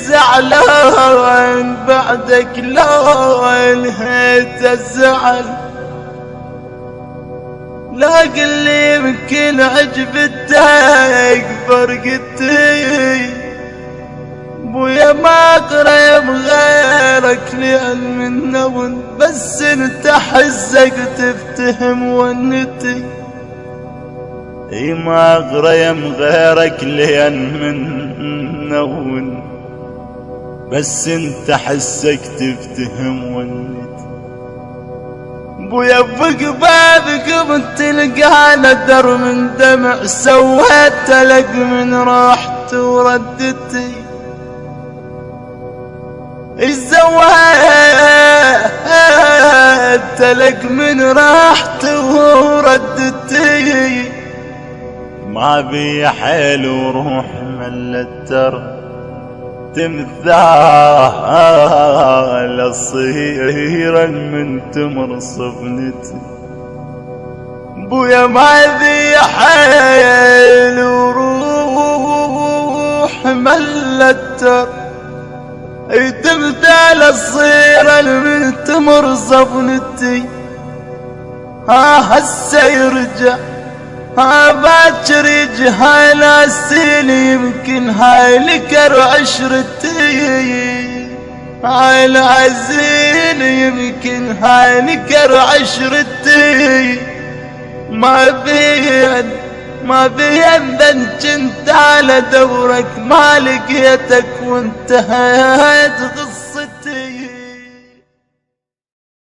زعلان بعدك لو انهيت الزعل، لا قلي يمكن عجبتك فرقتي بويا ما قريب غيرك لأن من نون، بس انت حزك تفتهم ونتي. اي ما قريم غيرك لأن من نون، بس انت حسك تفتهم ونتي. بويا بقبابك بتلقانا در من دمع، سويت لك من راحت وردتي. سويت لك من راحت وردتي. ما بي حيل وروح ملتر تمثال صيرا من تمر صفنتي. بويا ما بي حيل وروح ملتر تمثال صيرا من تمر صفنتي. هسه يرجع باكر يجي هاي الاسيل، يمكن هاي لكر عشرتي. هاي العزيل يمكن هاي لكر عشرتي. ما بين كنت على دورك ما لقيتك وانتهيت